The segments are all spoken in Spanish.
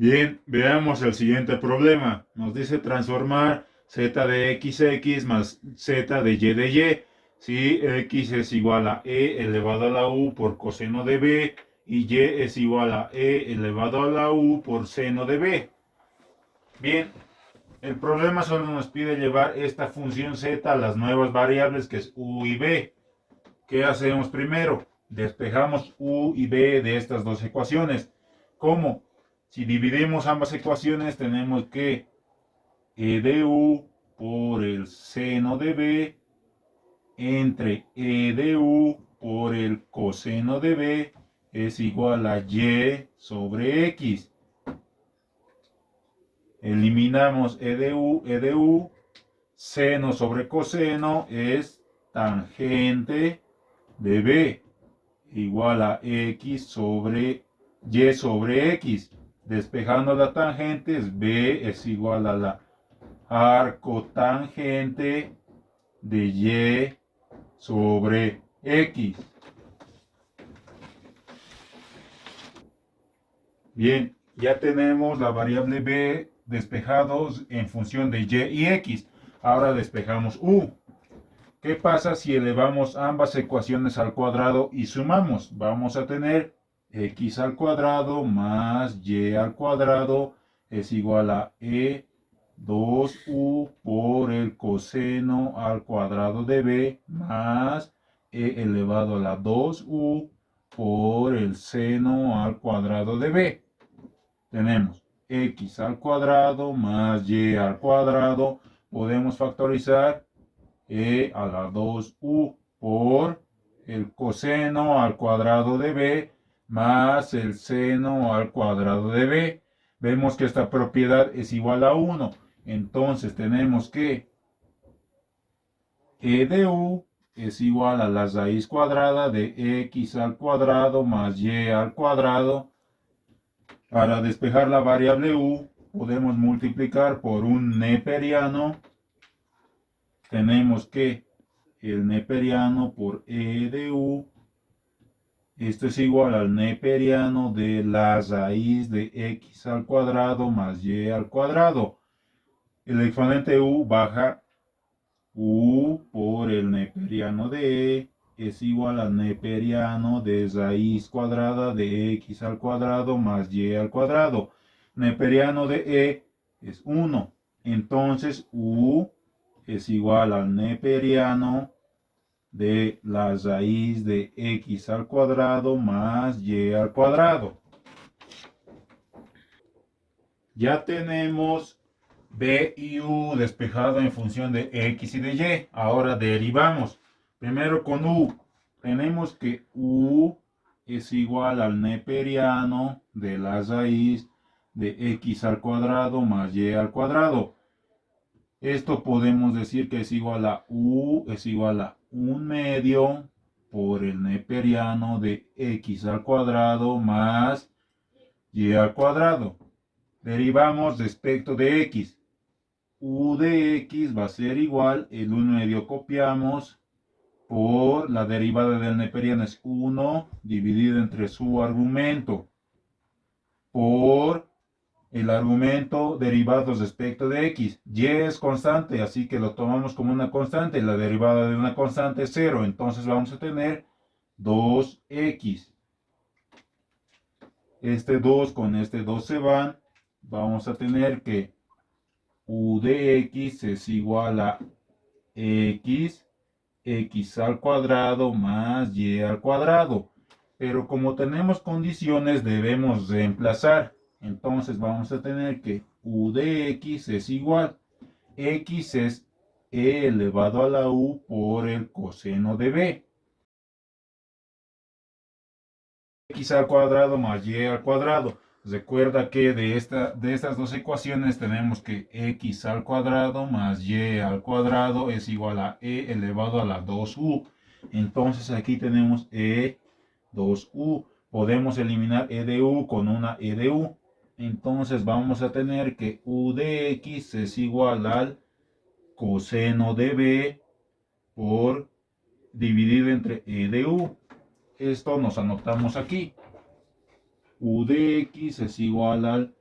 Bien, veamos el siguiente problema. Nos dice transformar z de xx más z de y. Si x es igual a e elevado a la u por coseno de b y es igual a e elevado a la u por seno de b. Bien, el problema solo nos pide llevar esta función z a las nuevas variables que es u y b. ¿Qué hacemos primero? Despejamos u y b de estas dos ecuaciones. ¿Cómo? Si dividimos ambas ecuaciones, tenemos que e de u por el seno de b entre e de u por el coseno de b es igual a y sobre x. Eliminamos e de u, seno sobre coseno es tangente de b igual a x sobre y sobre x. Despejando la tangente, b es igual a la arco tangente de y sobre x. Bien, ya tenemos la variable b despejados en función de y x. Ahora despejamos u. ¿Qué pasa si elevamos ambas ecuaciones al cuadrado y sumamos? Vamos a tener x al cuadrado más y al cuadrado es igual a e 2u por el coseno al cuadrado de b más e elevado a la 2u por el seno al cuadrado de b. Tenemos x al cuadrado más y al cuadrado. Podemos factorizar e a la 2u por el coseno al cuadrado de b más el seno al cuadrado de b. Vemos que esta propiedad es igual a 1. Entonces tenemos que e de u es igual a la raíz cuadrada de x al cuadrado más y al cuadrado. Para despejar la variable u, podemos multiplicar por un neperiano. Tenemos que el neperiano por e de u, esto es igual al neperiano de la raíz de x al cuadrado más y al cuadrado. El exponente u baja, u por el neperiano de e es igual al neperiano de raíz cuadrada de x al cuadrado más y al cuadrado. Neperiano de e es 1. Entonces u es igual al neperiano de la raíz de x al cuadrado más y al cuadrado. Ya tenemos b y u despejado en función de x y de y. Ahora derivamos. Primero con u. Tenemos que u es igual al neperiano de la raíz de x al cuadrado más y al cuadrado. Esto podemos decir que es igual a u es igual a 1/2 por el neperiano de x al cuadrado más y al cuadrado. Derivamos respecto de x. U de x va a ser igual, el 1/2 copiamos por la derivada del neperiano es 1 dividido entre su argumento por el argumento derivado respecto de x. Y es constante, así que lo tomamos como una constante. La derivada de una constante es 0. Entonces vamos a tener 2x. Este 2 con este 2 se van. Vamos a tener que u de x es igual a x, x al cuadrado más y al cuadrado. Pero como tenemos condiciones debemos reemplazar. Entonces vamos a tener que u de x es igual. X es e elevado a la u por el coseno de b. X al cuadrado más y al cuadrado. Recuerda que de estas dos ecuaciones tenemos que x al cuadrado más y al cuadrado es igual a e elevado a la 2u. Entonces aquí tenemos e 2u. Podemos eliminar e de u con una e de u. Entonces vamos a tener que u de x es igual al coseno de b por dividido entre e de u. Esto nos anotamos aquí. U de x es igual al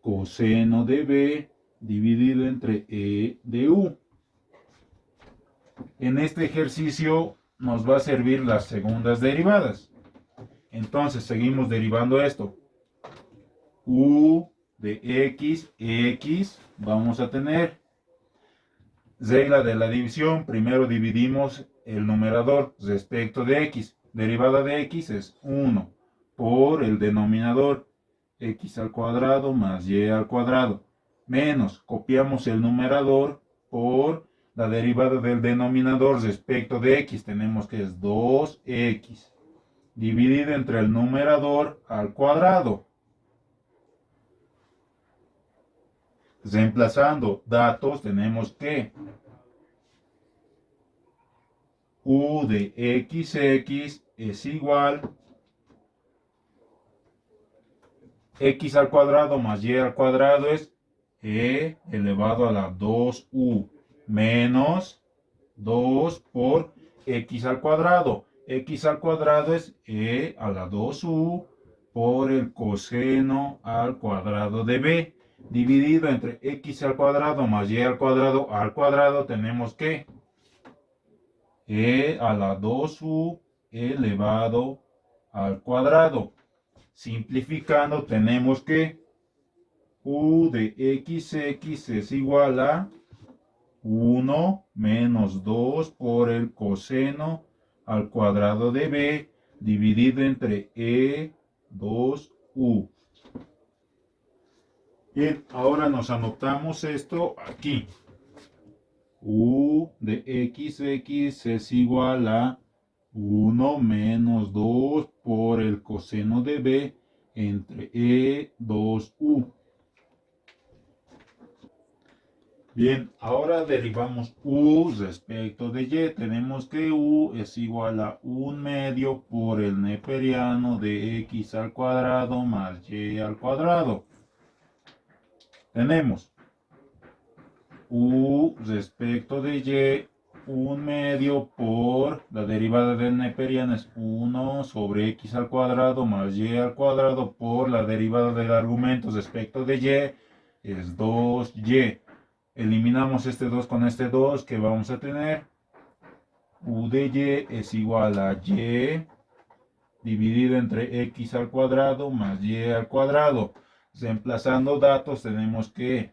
coseno de b dividido entre e de u. En este ejercicio nos va a servir las segundas derivadas. Entonces seguimos derivando esto. U de x, vamos a tener regla de la división. Primero dividimos el numerador respecto de x. Derivada de x es 1 por el denominador, x al cuadrado más y al cuadrado. Menos, copiamos el numerador por la derivada del denominador respecto de x. Tenemos que es 2x dividido entre el numerador al cuadrado. Reemplazando datos, tenemos que u de x es igual x al cuadrado más y al cuadrado es e elevado a la 2u menos 2 por x al cuadrado. X al cuadrado es e a la 2u por el coseno al cuadrado de b. Dividido entre x al cuadrado más y al cuadrado tenemos que e a la 2u elevado al cuadrado. Simplificando tenemos que u de x es igual a 1 menos 2 por el coseno al cuadrado de b dividido entre e 2u. Bien, ahora nos anotamos esto aquí. U de x es igual a 1 menos 2 por el coseno de b entre e 2u. Bien, ahora derivamos u respecto de y. Tenemos que u es igual a 1 medio por el neperiano de x al cuadrado más y al cuadrado. Tenemos u respecto de y, 1 medio por la derivada del neperiano es 1 sobre x al cuadrado más y al cuadrado por la derivada del argumento respecto de y es 2y. Eliminamos este 2 con este 2, que vamos a tener u de y es igual a y dividido entre x al cuadrado más y al cuadrado. Reemplazando datos tenemos que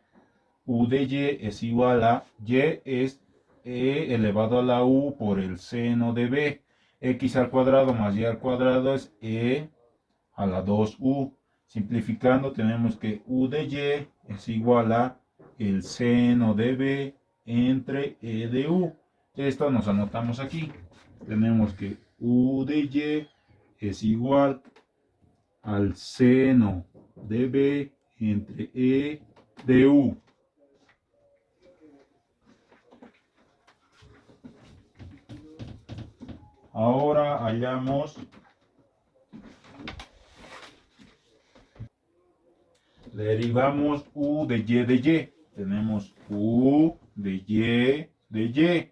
u de y es igual a y es e elevado a la u por el seno de b. X al cuadrado más y al cuadrado es e a la 2u. Simplificando tenemos que u de y es igual a el seno de b entre e de u. Esto nos anotamos aquí. Tenemos que u de y es igual al seno de b entre e de u. Ahora hallamos derivamos u de y. Tenemos u de y.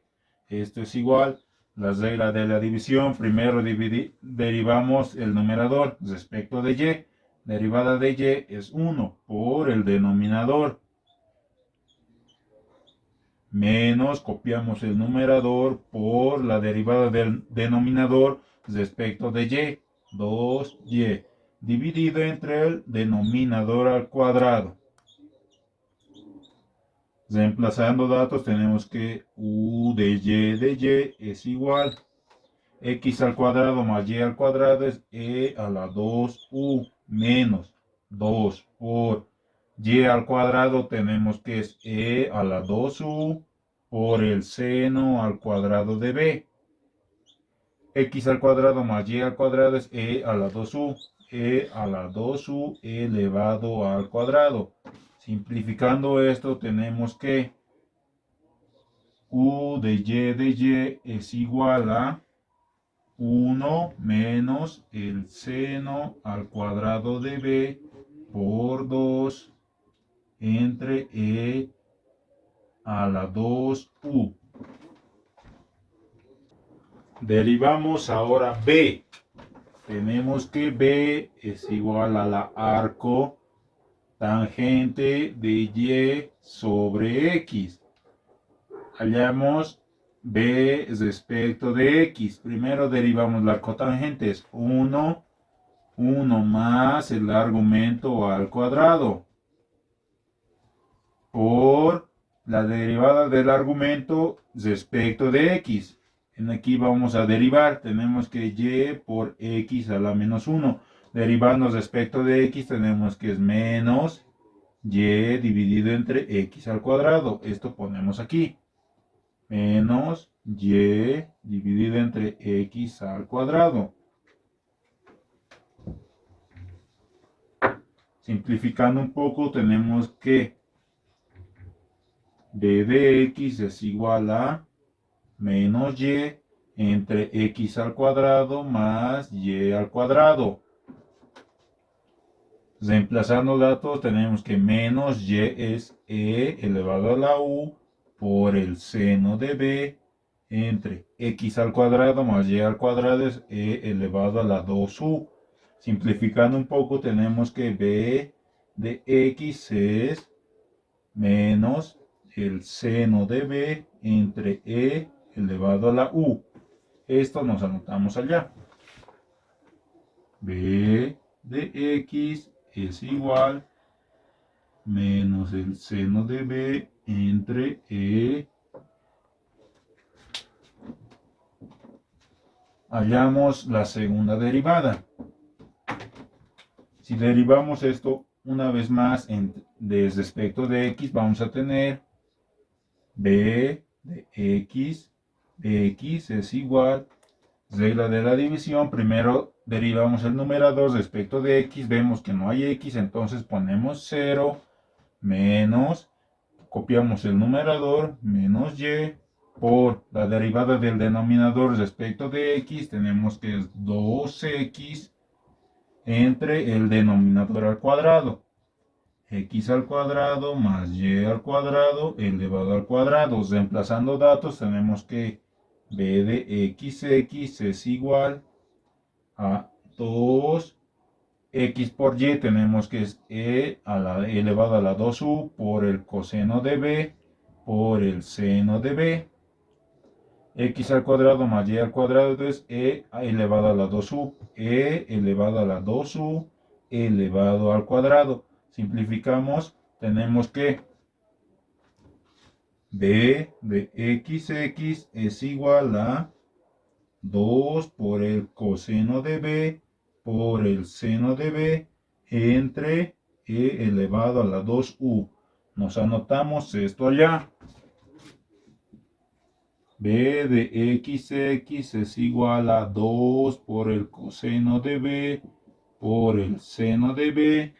Esto es igual. La regla de la división. Primero derivamos el numerador respecto de y. Derivada de y es 1 por el denominador. Menos copiamos el numerador por la derivada del denominador respecto de y. 2y dividido entre el denominador al cuadrado. Reemplazando datos tenemos que u de y es igual x al cuadrado más y al cuadrado es e a la 2u menos 2 por y al cuadrado tenemos que es e a la 2u por el seno al cuadrado de b. X al cuadrado más y al cuadrado es e a la 2u. E a la 2u elevado al cuadrado. Simplificando esto tenemos que u de y es igual a 1 menos el seno al cuadrado de b por 2 entre e a la 2u. Derivamos ahora b. Tenemos que b es igual a la arco tangente de y sobre x. Hallamos b respecto de x. Primero derivamos la cotangente, es 1 más el argumento al cuadrado por la derivada del argumento respecto de x. Aquí vamos a derivar, tenemos que y por x a la menos 1. Derivando respecto de x tenemos que es menos y dividido entre x al cuadrado. Esto ponemos aquí. Menos y dividido entre x al cuadrado. Simplificando un poco tenemos que b de x es igual a menos y entre x al cuadrado más y al cuadrado. Reemplazando datos tenemos que menos y es e elevado a la u por el seno de b entre x al cuadrado más y al cuadrado es e elevado a la 2u. Simplificando un poco tenemos que b de x es menos el seno de b entre e elevado a la u. Esto nos anotamos allá. B de x es igual menos el seno de b entre e. Hallamos la segunda derivada. Si derivamos esto una vez más desde respecto de x, vamos a tener b de x es igual, regla de la división, primero derivamos el numerador respecto de x, vemos que no hay x, entonces ponemos 0, menos, copiamos el numerador, menos y, por la derivada del denominador respecto de x, tenemos que es 2x entre el denominador al cuadrado. X al cuadrado más y al cuadrado elevado al cuadrado. Reemplazando datos tenemos que b de x es igual a 2x por y. Tenemos que es e elevado a la 2u por el coseno de b por el seno de b. X al cuadrado más y al cuadrado es e elevado a la 2u. E elevado a la 2u elevado al cuadrado. Simplificamos, tenemos que b de x es igual a 2 por el coseno de b por el seno de b entre e elevado a la 2u. Nos anotamos esto allá. B de x es igual a 2 por el coseno de b por el seno de b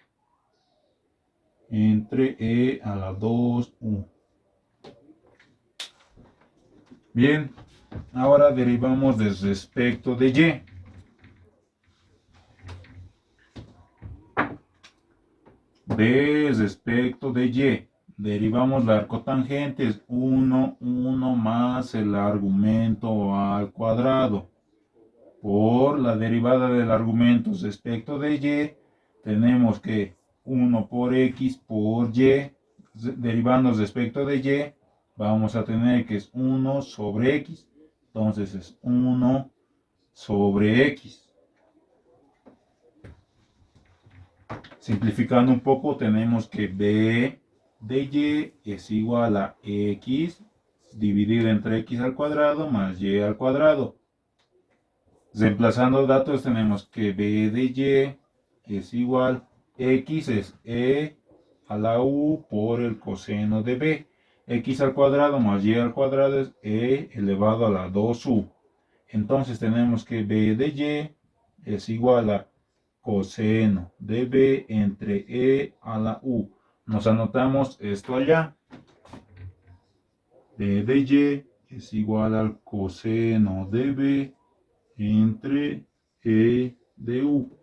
entre e a la 2u. Bien, ahora derivamos del respecto de y. De respecto de y, derivamos la cotangente, es 1 más el argumento al cuadrado. Por la derivada del argumento respecto de y, tenemos que 1 por x por y, derivando respecto de y, vamos a tener que es 1 sobre x. Entonces es 1 sobre x. Simplificando un poco, tenemos que b de y es igual a x dividido entre x al cuadrado más y al cuadrado. Reemplazando datos tenemos que b de y es igual, x es e a la u por el coseno de b. X al cuadrado más y al cuadrado es e elevado a la 2u. Entonces tenemos que b de y es igual a coseno de b entre e a la u. Nos anotamos esto allá. B de y es igual al coseno de b entre e de u.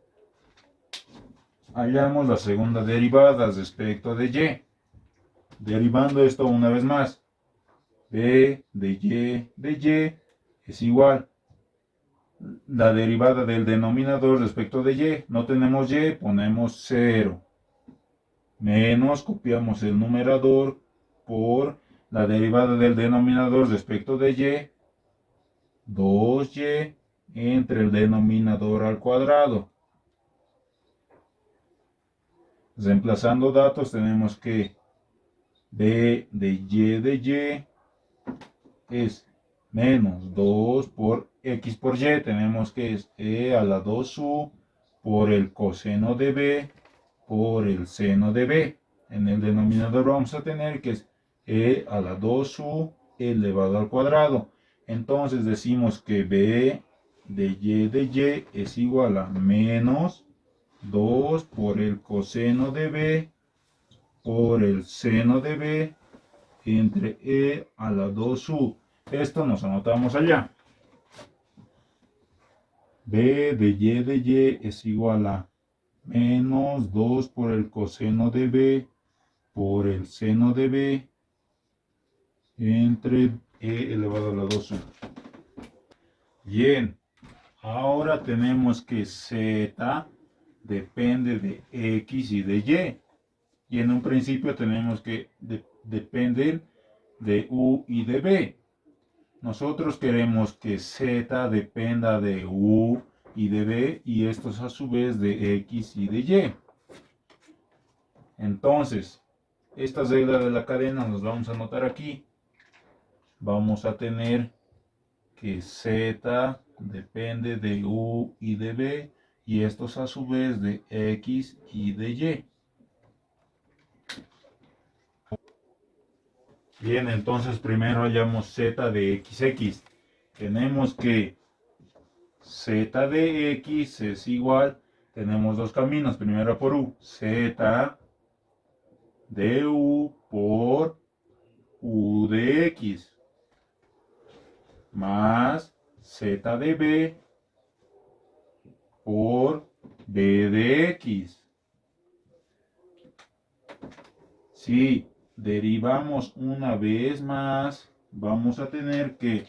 Hallamos la segunda derivada respecto de y. Derivando esto una vez más. B de y es igual la derivada del denominador respecto de y. No tenemos y, ponemos 0. menos, copiamos el numerador por la derivada del denominador respecto de y, 2y entre el denominador al cuadrado. Reemplazando datos tenemos que b de y es menos 2 por x por y. Tenemos que es e a la 2u por el coseno de b por el seno de b. En el denominador vamos a tener que es e a la 2u elevado al cuadrado. Entonces decimos que b de y es igual a menos 2 por el coseno de b por el seno de b entre e a la 2u. Esto nos anotamos allá. b de y es igual a menos 2 por el coseno de b por el seno de b entre e elevado a la 2u. Bien, ahora tenemos que z depende de x y de y. Y en un principio tenemos que depender de u y de b. Nosotros queremos que z dependa de u y de b y estos a su vez de x y de y. Entonces, esta regla de la cadena nos vamos a anotar aquí. Vamos a tener que z depende de u y de b y estos a su vez de x y de y. Bien, entonces primero hallamos z de xx. Tenemos que z de x es igual, tenemos dos caminos, primero por u, z de u por u de x, más z de b por b de x. Si derivamos una vez más, vamos a tener que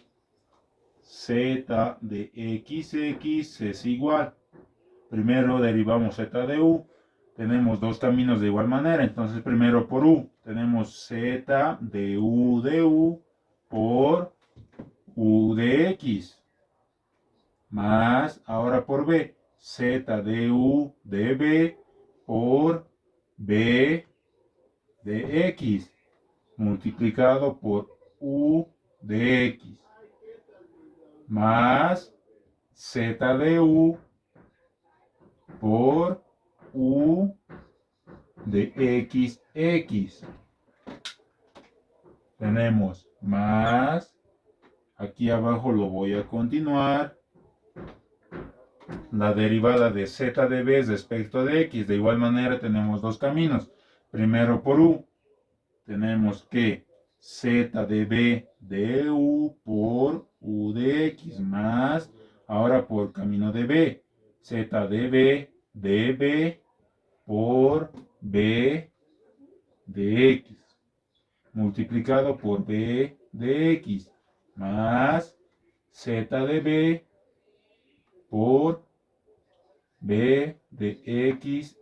z de xx es igual. Primero derivamos z de u. Tenemos dos caminos de igual manera. Entonces primero por u. Tenemos z de u por u de x. Más ahora por b. Z de u de b por b de x. Multiplicado por u de x. Más z de u por u de xx. Tenemos más, aquí abajo lo voy a continuar, la derivada de z de b respecto de x. De igual manera tenemos dos caminos. Primero por u, tenemos que z de b de u por u de x más, ahora por camino de b, z de b por b de x multiplicado por b de x más z de b por b de x.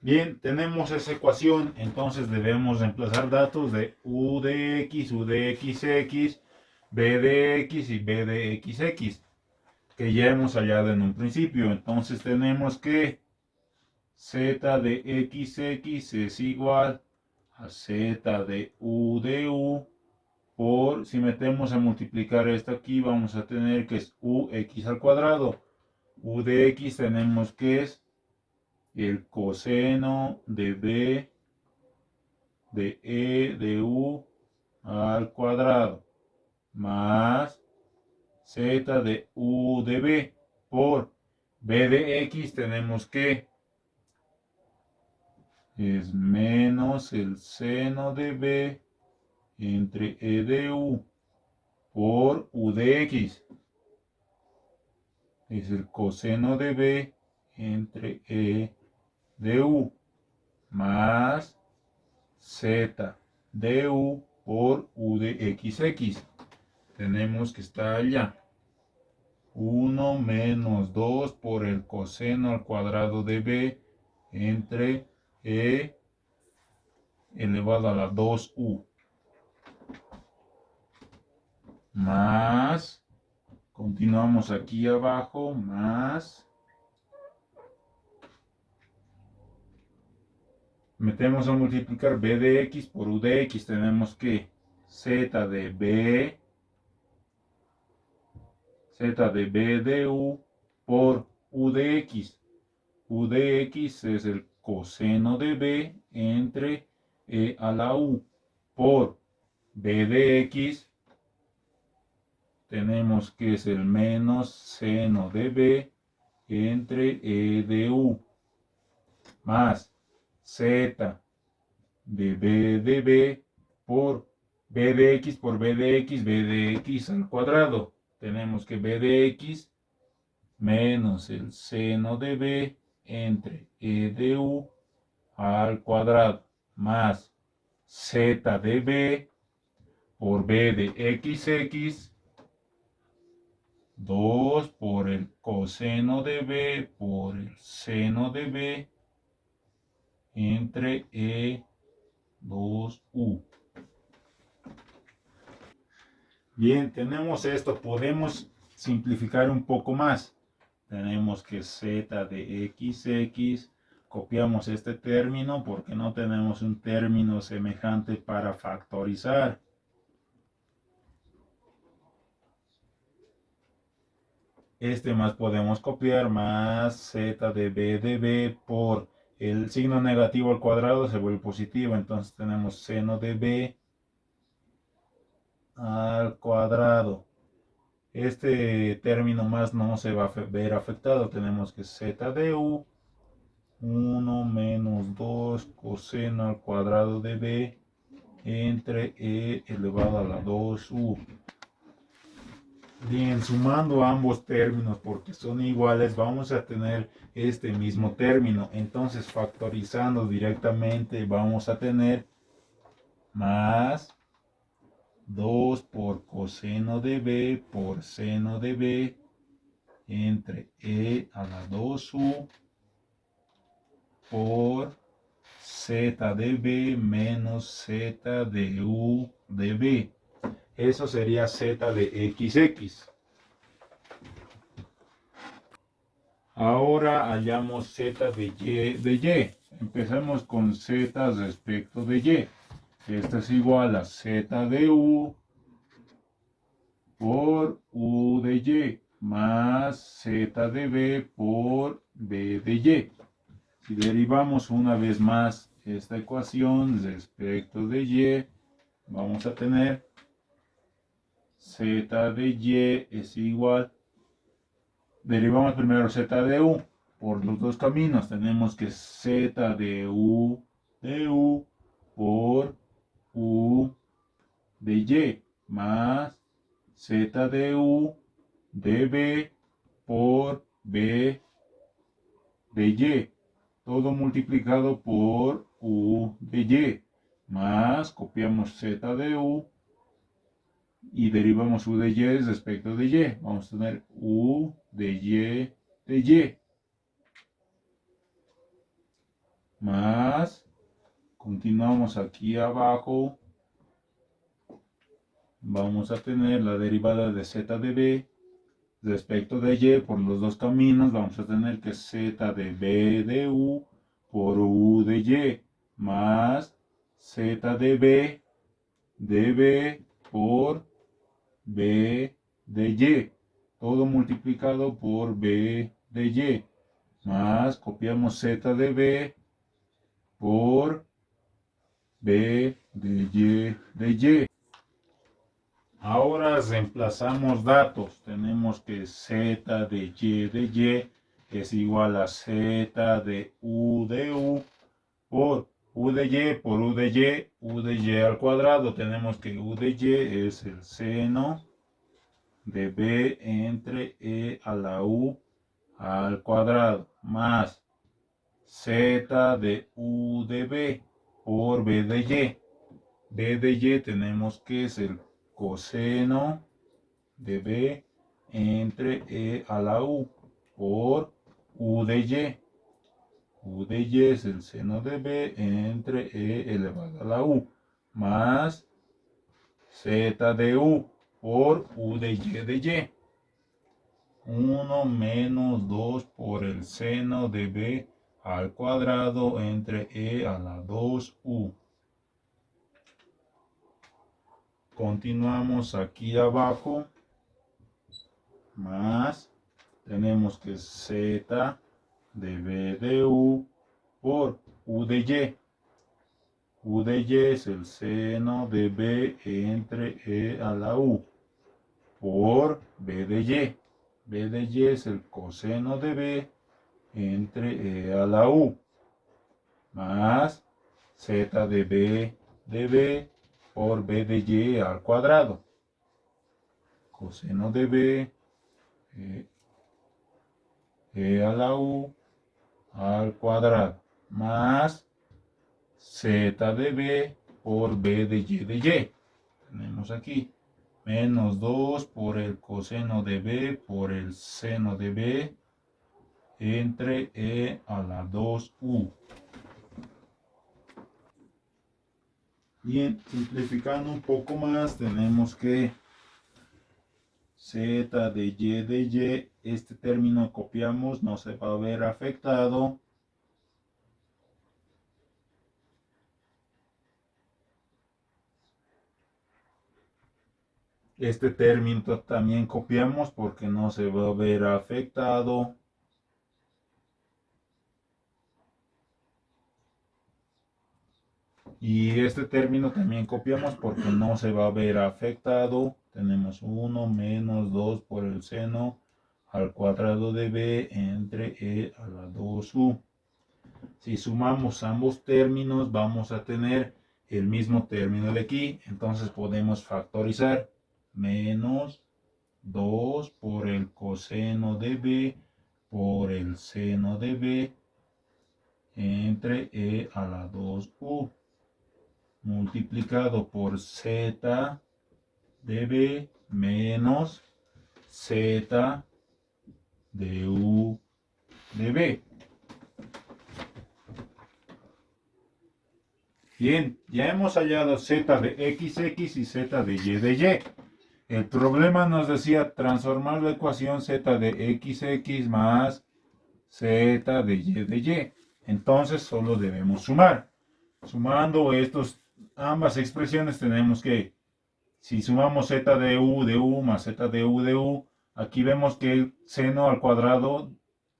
Bien, tenemos esa ecuación, entonces debemos reemplazar datos de u de x, b de x y b de xx, que ya hemos hallado en un principio. Entonces tenemos que z de xx es igual a z de u por, si metemos a multiplicar esto aquí, vamos a tener que es ux al cuadrado. U de x tenemos que es el coseno de b de e de u al cuadrado más z de u de b por b de x tenemos que es menos el seno de b entre e de u por u de x. Es el coseno de b entre e de u más z de u por u de xx. Tenemos que estar allá. 1 menos 2 por el coseno al cuadrado de b entre e elevado a la 2u. Más, continuamos aquí abajo, más, metemos a multiplicar b de x por u de x, tenemos que z de b de u por u de x. U de x es el coseno de b entre e a la u por b de x. Tenemos que es el menos seno de b entre e de u más z de b por b de x por b de x al cuadrado. Tenemos que b de x menos el seno de b entre e de u al cuadrado más z de b por b de x 2 por el coseno de b por el seno de b entre e 2u. Bien, tenemos esto, podemos simplificar un poco más. Tenemos que z de x, copiamos este término porque no tenemos un término semejante para factorizar. Este más podemos copiar más z de b por el signo negativo al cuadrado se vuelve positivo, entonces tenemos seno de b al cuadrado. Este término más no se va a ver afectado, tenemos que z de u 1 menos 2 coseno al cuadrado de b entre e elevado a la 2u. Bien, sumando ambos términos porque son iguales, vamos a tener este mismo término. Entonces, factorizando directamente, vamos a tener más 2 por coseno de b por seno de b entre e a la 2u por z de b menos z de u de b. Eso sería z de x. Ahora hallamos z de y. Empezamos con z respecto de y. Esto es igual a z de u por u de y más z de b por b de y. Si derivamos una vez más esta ecuación respecto de y, vamos a tener z de y es igual. Derivamos primero z de u por los dos caminos. Tenemos que z de u por u de y más z de u de b por b de y. Todo multiplicado por u de y. Más copiamos z de u y derivamos u de y respecto de y. Vamos a tener u de y. Más, continuamos aquí abajo. Vamos a tener la derivada de z de b respecto de y por los dos caminos. Vamos a tener que z de b de u por u de y más z de b por b de y. Todo multiplicado por b de y. Más copiamos z de b por b de y. Ahora reemplazamos datos. Tenemos que z de y es igual a z de u por u de y por u de y al cuadrado. Tenemos que u de y es el seno de b entre e a la u al cuadrado más z de u de b por b de y. B de y tenemos que es el coseno de b entre E a la U por U de Y. U de Y es el seno de B entre E elevado a la U más Z de U por U de Y. 1 menos 2 por el seno de B al cuadrado entre E a la 2U. Continuamos aquí abajo, más tenemos que Z de B de U por U de Y. U de Y es el seno de B entre E a la U por B de Y. B de Y es el coseno de B entre E a la U más Z de B por B de Y al cuadrado. Coseno de B, E a la U al cuadrado más Z de B por B de Y de Y. Tenemos aquí menos 2 por el coseno de B por el seno de B entre E a la 2U. Bien, simplificando un poco más, tenemos que Z de Y, este término copiamos, no se va a ver afectado. Este término también copiamos porque no se va a ver afectado. Y este término también copiamos porque no se va a ver afectado. Tenemos 1 menos 2 por el seno al cuadrado de B entre E a la 2U. Si sumamos ambos términos vamos a tener el mismo término de aquí. Entonces podemos factorizar menos 2 por el coseno de B por el seno de B entre E a la 2U multiplicado por Z de B menos Z de U de B. Bien, ya hemos hallado Z de XX y Z de Y. El problema nos decía transformar la ecuación Z de XX más Z de Y. Entonces solo debemos sumar. Sumando ambas expresiones tenemos que, si sumamos Z de U más Z de U, aquí vemos que el seno al cuadrado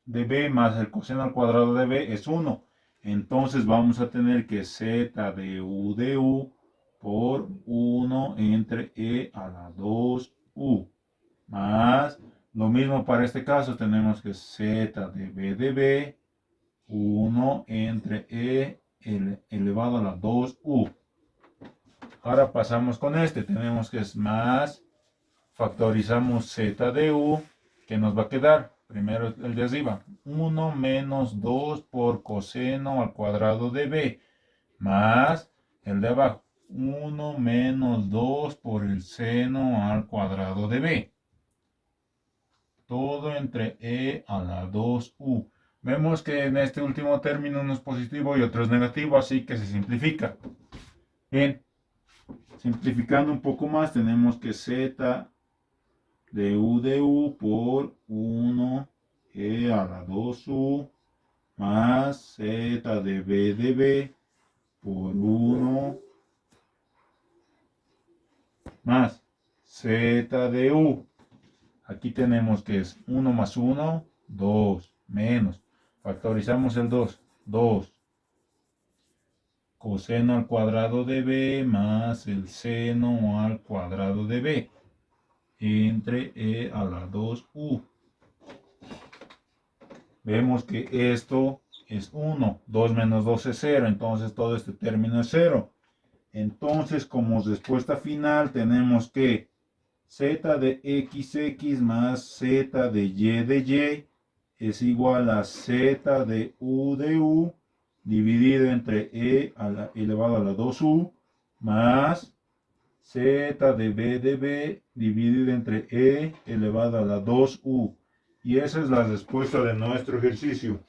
de B más el coseno al cuadrado de B es 1. Entonces vamos a tener que Z de U por 1 entre E a la 2U. Más, lo mismo para este caso, tenemos que Z de B 1 entre E elevado a la 2U. Ahora pasamos con este, tenemos que es más, factorizamos Z de U, que nos va a quedar, primero el de arriba, 1 menos 2 por coseno al cuadrado de B, más el de abajo, 1 menos 2 por el seno al cuadrado de B. Todo entre E a la 2U. Vemos que en este último término uno es positivo y otro es negativo, así que se simplifica. Bien, simplificando un poco más, tenemos que Z de U por 1 E a la 2U más Z de B por 1 más Z de U. Aquí tenemos que es 1 más 1, 2, menos. Factorizamos el 2, 2. Coseno al cuadrado de B más el seno al cuadrado de B entre E a la 2U. Vemos que esto es 1, 2 menos 2 es 0, entonces todo este término es 0. Entonces, como respuesta final tenemos que Z de XX más Z de Y es igual a Z de U dividido entre E elevado a la 2U más Z de B dividido entre E elevado a la 2U. Y esa es la respuesta de nuestro ejercicio.